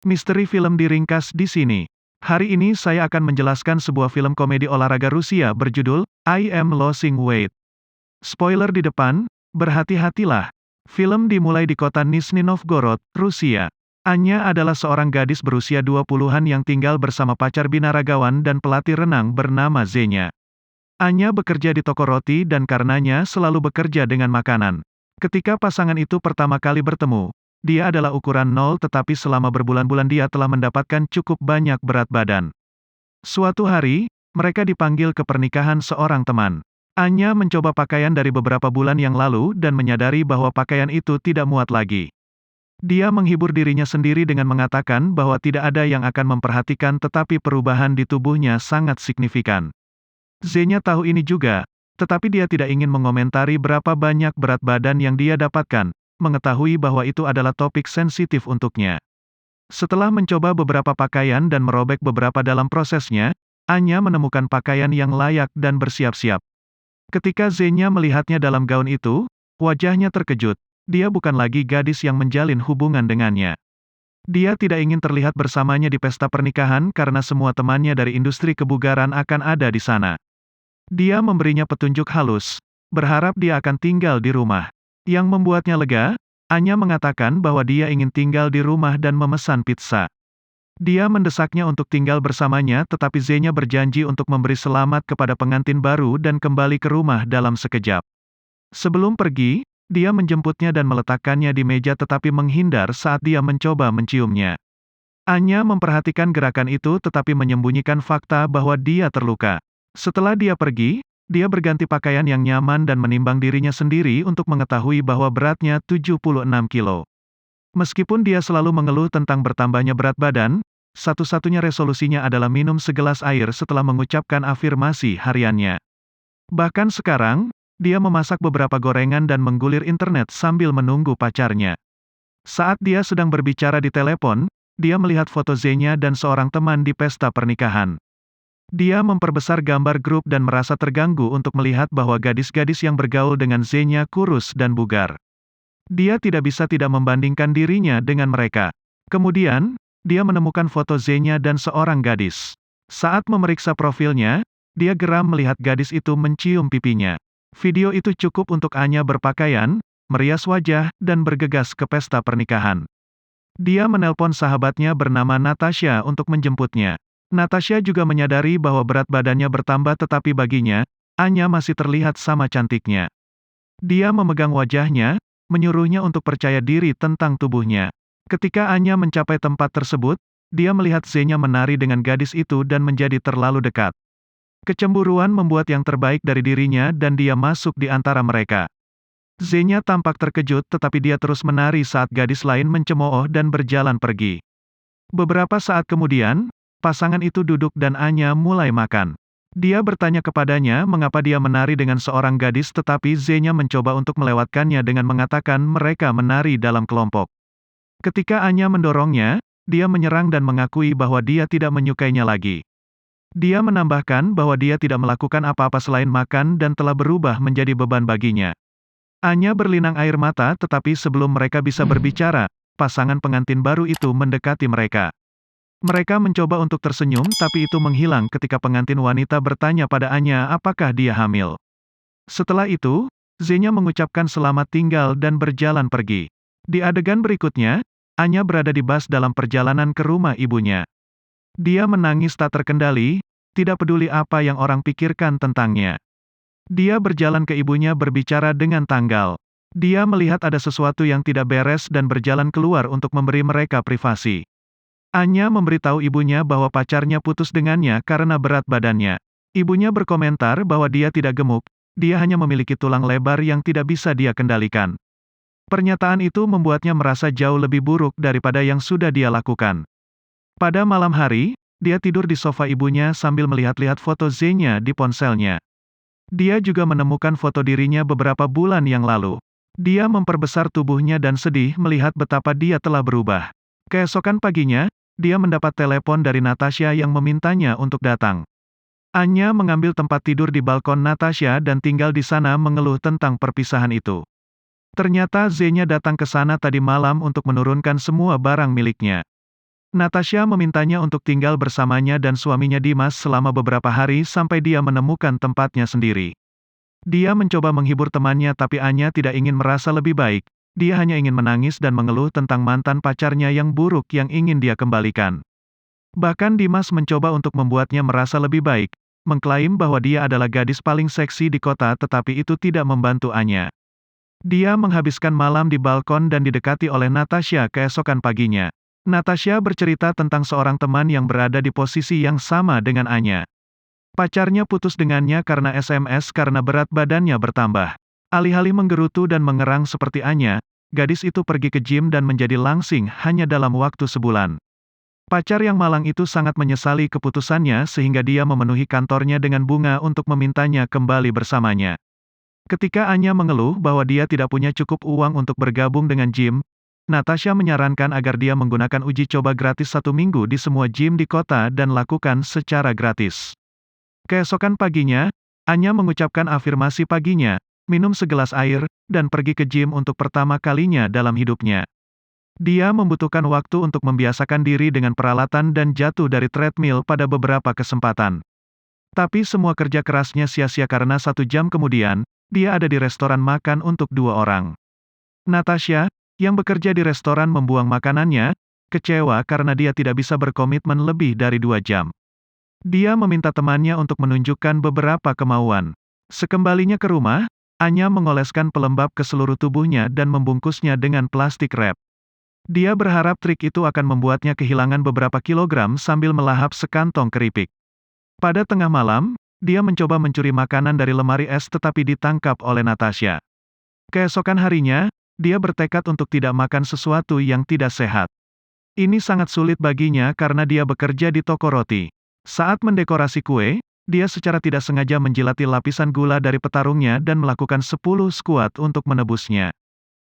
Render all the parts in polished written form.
Misteri film diringkas di sini. Hari ini saya akan menjelaskan sebuah film komedi olahraga Rusia berjudul I Am Losing Weight. Spoiler di depan, berhati-hatilah. Film dimulai di kota Nizhny Novgorod, Rusia. Anya adalah seorang gadis berusia 20-an yang tinggal bersama pacar binaragawan dan pelatih renang bernama Zenya. Anya bekerja di toko roti dan karenanya selalu bekerja dengan makanan. Ketika pasangan itu pertama kali bertemu, dia adalah ukuran nol tetapi selama berbulan-bulan dia telah mendapatkan cukup banyak berat badan. Suatu hari, mereka dipanggil ke pernikahan seorang teman. Anya mencoba pakaian dari beberapa bulan yang lalu dan menyadari bahwa pakaian itu tidak muat lagi. Dia menghibur dirinya sendiri dengan mengatakan bahwa tidak ada yang akan memperhatikan tetapi perubahan di tubuhnya sangat signifikan. Zenya tahu ini juga, tetapi dia tidak ingin mengomentari berapa banyak berat badan yang dia dapatkan, mengetahui bahwa itu adalah topik sensitif untuknya. Setelah mencoba beberapa pakaian dan merobek beberapa dalam prosesnya, Anya menemukan pakaian yang layak dan bersiap-siap. Ketika Zenya melihatnya dalam gaun itu, wajahnya terkejut. Dia bukan lagi gadis yang menjalin hubungan dengannya. Dia tidak ingin terlihat bersamanya di pesta pernikahan karena semua temannya dari industri kebugaran akan ada di sana. Dia memberinya petunjuk halus, berharap dia akan tinggal di rumah. Yang membuatnya lega, Anya mengatakan bahwa dia ingin tinggal di rumah dan memesan pizza. Dia mendesaknya untuk tinggal bersamanya tetapi Zenya berjanji untuk memberi selamat kepada pengantin baru dan kembali ke rumah dalam sekejap. Sebelum pergi, dia menjemputnya dan meletakkannya di meja tetapi menghindar saat dia mencoba menciumnya. Anya memperhatikan gerakan itu tetapi menyembunyikan fakta bahwa dia terluka. Setelah dia pergi, dia berganti pakaian yang nyaman dan menimbang dirinya sendiri untuk mengetahui bahwa beratnya 76 kilo. Meskipun dia selalu mengeluh tentang bertambahnya berat badan, satu-satunya resolusinya adalah minum segelas air setelah mengucapkan afirmasi hariannya. Bahkan sekarang, dia memasak beberapa gorengan dan menggulir internet sambil menunggu pacarnya. Saat dia sedang berbicara di telepon, dia melihat foto Zenya dan seorang teman di pesta pernikahan. Dia memperbesar gambar grup dan merasa terganggu untuk melihat bahwa gadis-gadis yang bergaul dengan Zenya kurus dan bugar. Dia tidak bisa tidak membandingkan dirinya dengan mereka. Kemudian, dia menemukan foto Zenya dan seorang gadis. Saat memeriksa profilnya, dia geram melihat gadis itu mencium pipinya. Video itu cukup untuk Anya berpakaian, merias wajah, dan bergegas ke pesta pernikahan. Dia menelpon sahabatnya bernama Natasha untuk menjemputnya. Natasha juga menyadari bahwa berat badannya bertambah tetapi baginya, Anya masih terlihat sama cantiknya. Dia memegang wajahnya, menyuruhnya untuk percaya diri tentang tubuhnya. Ketika Anya mencapai tempat tersebut, dia melihat Zenya menari dengan gadis itu dan menjadi terlalu dekat. Kecemburuan membuat yang terbaik dari dirinya dan dia masuk di antara mereka. Zenya tampak terkejut tetapi dia terus menari saat gadis lain mencemooh dan berjalan pergi. Beberapa saat kemudian, pasangan itu duduk dan Anya mulai makan. Dia bertanya kepadanya mengapa dia menari dengan seorang gadis tetapi Zenya mencoba untuk melewatkannya dengan mengatakan mereka menari dalam kelompok. Ketika Anya mendorongnya, dia menyerang dan mengakui bahwa dia tidak menyukainya lagi. Dia menambahkan bahwa dia tidak melakukan apa-apa selain makan dan telah berubah menjadi beban baginya. Anya berlinang air mata tetapi sebelum mereka bisa berbicara, pasangan pengantin baru itu mendekati mereka. Mereka mencoba untuk tersenyum tapi itu menghilang ketika pengantin wanita bertanya pada Anya apakah dia hamil. Setelah itu, Zenya mengucapkan selamat tinggal dan berjalan pergi. Di adegan berikutnya, Anya berada di bus dalam perjalanan ke rumah ibunya. Dia menangis tak terkendali, tidak peduli apa yang orang pikirkan tentangnya. Dia berjalan ke ibunya berbicara dengan tanggal. Dia melihat ada sesuatu yang tidak beres dan berjalan keluar untuk memberi mereka privasi. Anya memberitahu ibunya bahwa pacarnya putus dengannya karena berat badannya. Ibunya berkomentar bahwa dia tidak gemuk, dia hanya memiliki tulang lebar yang tidak bisa dia kendalikan. Pernyataan itu membuatnya merasa jauh lebih buruk daripada yang sudah dia lakukan. Pada malam hari, dia tidur di sofa ibunya sambil melihat-lihat foto Zenya di ponselnya. Dia juga menemukan foto dirinya beberapa bulan yang lalu. Dia memperbesar tubuhnya dan sedih melihat betapa dia telah berubah. Keesokan paginya, dia mendapat telepon dari Natasha yang memintanya untuk datang. Anya mengambil tempat tidur di balkon Natasha dan tinggal di sana mengeluh tentang perpisahan itu. Ternyata Zenya datang ke sana tadi malam untuk menurunkan semua barang miliknya. Natasha memintanya untuk tinggal bersamanya dan suaminya Dimas selama beberapa hari sampai dia menemukan tempatnya sendiri. Dia mencoba menghibur temannya tapi Anya tidak ingin merasa lebih baik, dia hanya ingin menangis dan mengeluh tentang mantan pacarnya yang buruk yang ingin dia kembalikan. Bahkan Dimas mencoba untuk membuatnya merasa lebih baik, mengklaim bahwa dia adalah gadis paling seksi di kota tetapi itu tidak membantu Anya. Dia menghabiskan malam di balkon dan didekati oleh Natasha keesokan paginya. Natasha bercerita tentang seorang teman yang berada di posisi yang sama dengan Anya. Pacarnya putus dengannya karena SMS karena berat badannya bertambah. Alih-alih menggerutu dan mengerang seperti Anya, gadis itu pergi ke gym dan menjadi langsing hanya dalam waktu sebulan. Pacar yang malang itu sangat menyesali keputusannya sehingga dia memenuhi kantornya dengan bunga untuk memintanya kembali bersamanya. Ketika Anya mengeluh bahwa dia tidak punya cukup uang untuk bergabung dengan gym, Natasha menyarankan agar dia menggunakan uji coba gratis 1 minggu di semua gym di kota dan lakukan secara gratis. Keesokan paginya, Anya mengucapkan afirmasi paginya, minum segelas air, dan pergi ke gym untuk pertama kalinya dalam hidupnya. Dia membutuhkan waktu untuk membiasakan diri dengan peralatan dan jatuh dari treadmill pada beberapa kesempatan. Tapi semua kerja kerasnya sia-sia karena 1 jam kemudian, dia ada di restoran makan untuk 2 orang. Natasha, yang bekerja di restoran membuang makanannya, kecewa karena dia tidak bisa berkomitmen lebih dari 2 jam. Dia meminta temannya untuk menunjukkan beberapa kemauan. Sekembalinya ke rumah, Anya mengoleskan pelembab ke seluruh tubuhnya dan membungkusnya dengan plastik wrap. Dia berharap trik itu akan membuatnya kehilangan beberapa kilogram sambil melahap sekantong keripik. Pada tengah malam, dia mencoba mencuri makanan dari lemari es tetapi ditangkap oleh Natasha. Keesokan harinya, dia bertekad untuk tidak makan sesuatu yang tidak sehat. Ini sangat sulit baginya karena dia bekerja di toko roti. Saat mendekorasi kue, dia secara tidak sengaja menjilati lapisan gula dari petarungnya dan melakukan 10 squat untuk menebusnya.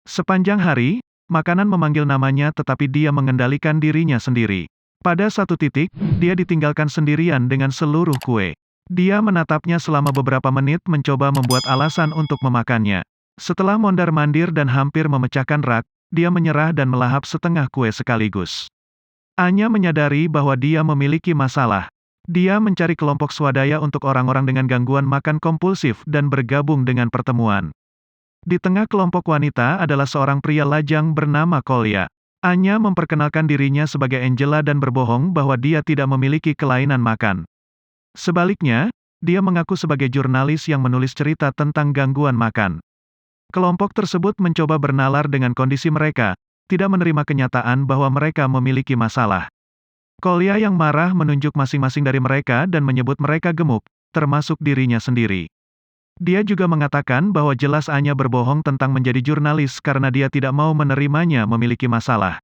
Sepanjang hari, makanan memanggil namanya tetapi dia mengendalikan dirinya sendiri. Pada satu titik, dia ditinggalkan sendirian dengan seluruh kue. Dia menatapnya selama beberapa menit mencoba membuat alasan untuk memakannya. Setelah mondar-mandir dan hampir memecahkan rak, dia menyerah dan melahap setengah kue sekaligus. Anya menyadari bahwa dia memiliki masalah. Dia mencari kelompok swadaya untuk orang-orang dengan gangguan makan kompulsif dan bergabung dengan pertemuan. Di tengah kelompok wanita adalah seorang pria lajang bernama Kolya. Anya memperkenalkan dirinya sebagai Angela dan berbohong bahwa dia tidak memiliki kelainan makan. Sebaliknya, dia mengaku sebagai jurnalis yang menulis cerita tentang gangguan makan. Kelompok tersebut mencoba bernalar dengan kondisi mereka, tidak menerima kenyataan bahwa mereka memiliki masalah. Kolya yang marah menunjuk masing-masing dari mereka dan menyebut mereka gemuk, termasuk dirinya sendiri. Dia juga mengatakan bahwa jelas Anya berbohong tentang menjadi jurnalis karena dia tidak mau menerimanya memiliki masalah.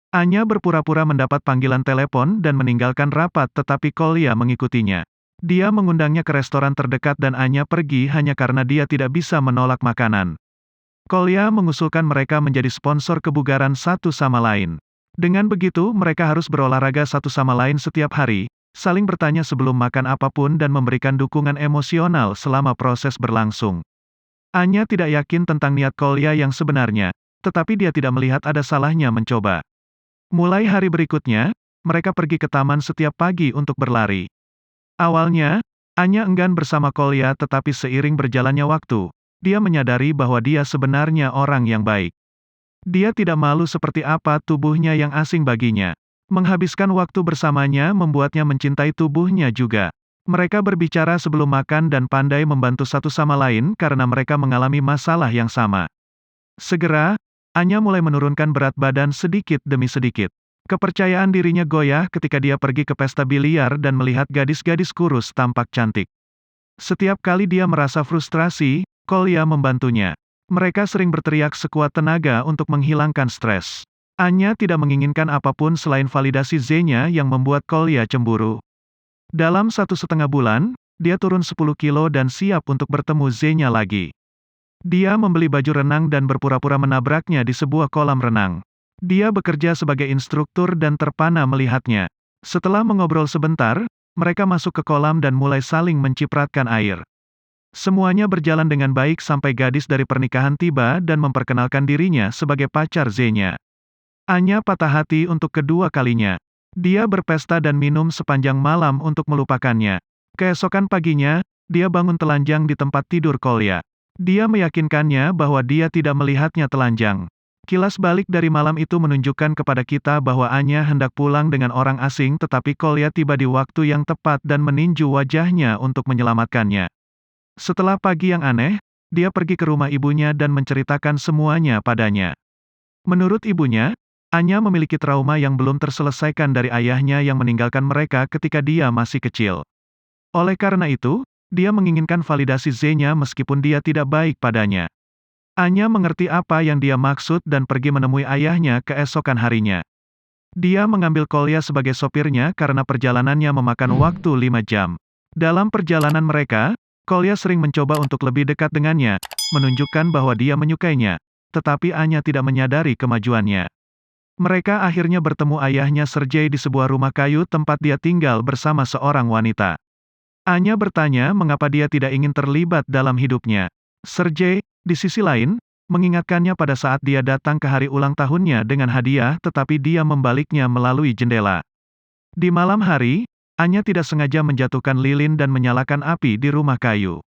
Anya berpura-pura mendapat panggilan telepon dan meninggalkan rapat tetapi Kolya mengikutinya. Dia mengundangnya ke restoran terdekat dan Anya pergi hanya karena dia tidak bisa menolak makanan. Kolya mengusulkan mereka menjadi sponsor kebugaran satu sama lain. Dengan begitu mereka harus berolahraga satu sama lain setiap hari, saling bertanya sebelum makan apapun dan memberikan dukungan emosional selama proses berlangsung. Anya tidak yakin tentang niat Kolya yang sebenarnya, tetapi dia tidak melihat ada salahnya mencoba. Mulai hari berikutnya, mereka pergi ke taman setiap pagi untuk berlari. Awalnya, Anya enggan bersama Kolya tetapi seiring berjalannya waktu, dia menyadari bahwa dia sebenarnya orang yang baik. Dia tidak malu seperti apa tubuhnya yang asing baginya. Menghabiskan waktu bersamanya membuatnya mencintai tubuhnya juga. Mereka berbicara sebelum makan dan pandai membantu satu sama lain karena mereka mengalami masalah yang sama. Segera, Anya mulai menurunkan berat badan sedikit demi sedikit. Kepercayaan dirinya goyah ketika dia pergi ke pesta biliar dan melihat gadis-gadis kurus tampak cantik. Setiap kali dia merasa frustrasi, Kolya membantunya. Mereka sering berteriak sekuat tenaga untuk menghilangkan stres. Anya tidak menginginkan apapun selain validasi Z-nya yang membuat Kolya cemburu. Dalam 1,5 bulan, dia turun 10 kilo dan siap untuk bertemu Z-nya lagi. Dia membeli baju renang dan berpura-pura menabraknya di sebuah kolam renang. Dia bekerja sebagai instruktur dan terpana melihatnya. Setelah mengobrol sebentar, mereka masuk ke kolam dan mulai saling mencipratkan air. Semuanya berjalan dengan baik sampai gadis dari pernikahan tiba dan memperkenalkan dirinya sebagai pacar Z-nya. Anya patah hati untuk kedua kalinya. Dia berpesta dan minum sepanjang malam untuk melupakannya. Keesokan paginya, dia bangun telanjang di tempat tidur Kolya. Dia meyakinkannya bahwa dia tidak melihatnya telanjang. Kilas balik dari malam itu menunjukkan kepada kita bahwa Anya hendak pulang dengan orang asing tetapi Kolya tiba di waktu yang tepat dan meninju wajahnya untuk menyelamatkannya. Setelah pagi yang aneh, dia pergi ke rumah ibunya dan menceritakan semuanya padanya. Menurut ibunya, Anya memiliki trauma yang belum terselesaikan dari ayahnya yang meninggalkan mereka ketika dia masih kecil. Oleh karena itu, dia menginginkan validasi Z-nya meskipun dia tidak baik padanya. Anya mengerti apa yang dia maksud dan pergi menemui ayahnya keesokan harinya. Dia mengambil Kolya sebagai sopirnya karena perjalanannya memakan waktu 5 jam. Dalam perjalanan mereka, Kolya sering mencoba untuk lebih dekat dengannya, menunjukkan bahwa dia menyukainya, tetapi Anya tidak menyadari kemajuannya. Mereka akhirnya bertemu ayahnya Sergei di sebuah rumah kayu tempat dia tinggal bersama seorang wanita. Anya bertanya mengapa dia tidak ingin terlibat dalam hidupnya. Sergei, di sisi lain, mengingatkannya pada saat dia datang ke hari ulang tahunnya dengan hadiah tetapi dia membaliknya melalui jendela. Di malam hari, Anya tidak sengaja menjatuhkan lilin dan menyalakan api di rumah kayu.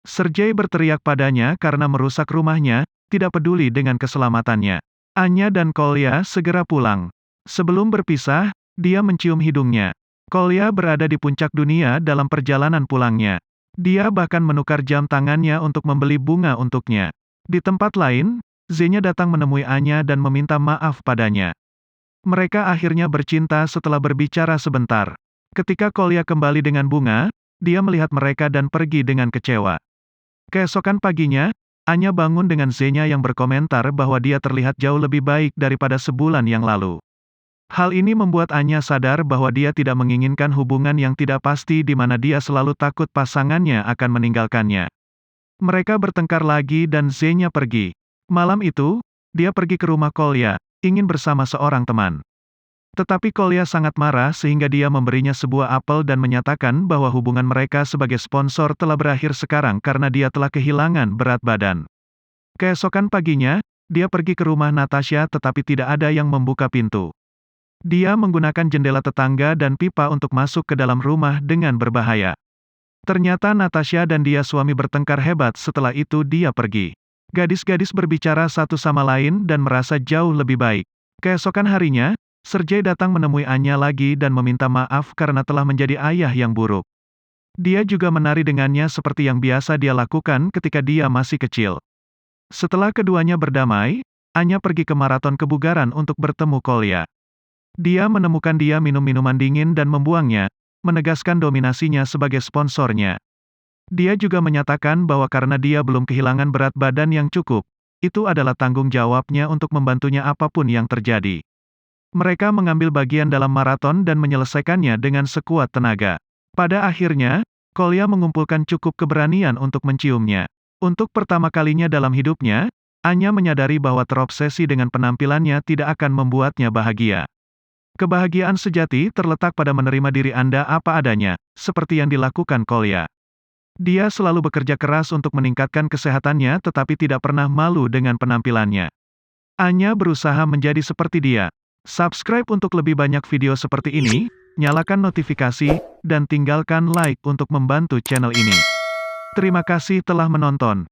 Sergei berteriak padanya karena merusak rumahnya, tidak peduli dengan keselamatannya. Anya dan Kolya segera pulang. Sebelum berpisah, dia mencium hidungnya. Kolya berada di puncak dunia dalam perjalanan pulangnya. Dia bahkan menukar jam tangannya untuk membeli bunga untuknya. Di tempat lain, Z-nya datang menemui Anya dan meminta maaf padanya. Mereka akhirnya bercinta setelah berbicara sebentar. Ketika Kolya kembali dengan bunga, dia melihat mereka dan pergi dengan kecewa. Keesokan paginya, Anya bangun dengan Z-nya yang berkomentar bahwa dia terlihat jauh lebih baik daripada sebulan yang lalu. Hal ini membuat Anya sadar bahwa dia tidak menginginkan hubungan yang tidak pasti di mana dia selalu takut pasangannya akan meninggalkannya. Mereka bertengkar lagi dan Z-nya pergi. Malam itu, dia pergi ke rumah Kolya, ingin bersama seorang teman. Tetapi Kolya sangat marah sehingga dia memberinya sebuah apel dan menyatakan bahwa hubungan mereka sebagai sponsor telah berakhir sekarang karena dia telah kehilangan berat badan. Keesokan paginya, dia pergi ke rumah Natasha tetapi tidak ada yang membuka pintu. Dia menggunakan jendela tetangga dan pipa untuk masuk ke dalam rumah dengan berbahaya. Ternyata Natasha dan dia suami bertengkar hebat setelah itu dia pergi. Gadis-gadis berbicara satu sama lain dan merasa jauh lebih baik. Keesokan harinya, Sergei datang menemui Anya lagi dan meminta maaf karena telah menjadi ayah yang buruk. Dia juga menari dengannya seperti yang biasa dia lakukan ketika dia masih kecil. Setelah keduanya berdamai, Anya pergi ke maraton kebugaran untuk bertemu Kolya. Dia menemukan dia minum minuman dingin dan membuangnya, menegaskan dominasinya sebagai sponsornya. Dia juga menyatakan bahwa karena dia belum kehilangan berat badan yang cukup, itu adalah tanggung jawabnya untuk membantunya apapun yang terjadi. Mereka mengambil bagian dalam maraton dan menyelesaikannya dengan sekuat tenaga. Pada akhirnya, Kolya mengumpulkan cukup keberanian untuk menciumnya. Untuk pertama kalinya dalam hidupnya, Anya menyadari bahwa terobsesi dengan penampilannya tidak akan membuatnya bahagia. Kebahagiaan sejati terletak pada menerima diri Anda apa adanya, seperti yang dilakukan Kolya. Dia selalu bekerja keras untuk meningkatkan kesehatannya tetapi tidak pernah malu dengan penampilannya. Anya berusaha menjadi seperti dia. Subscribe untuk lebih banyak video seperti ini, nyalakan notifikasi, dan tinggalkan like untuk membantu channel ini. Terima kasih telah menonton.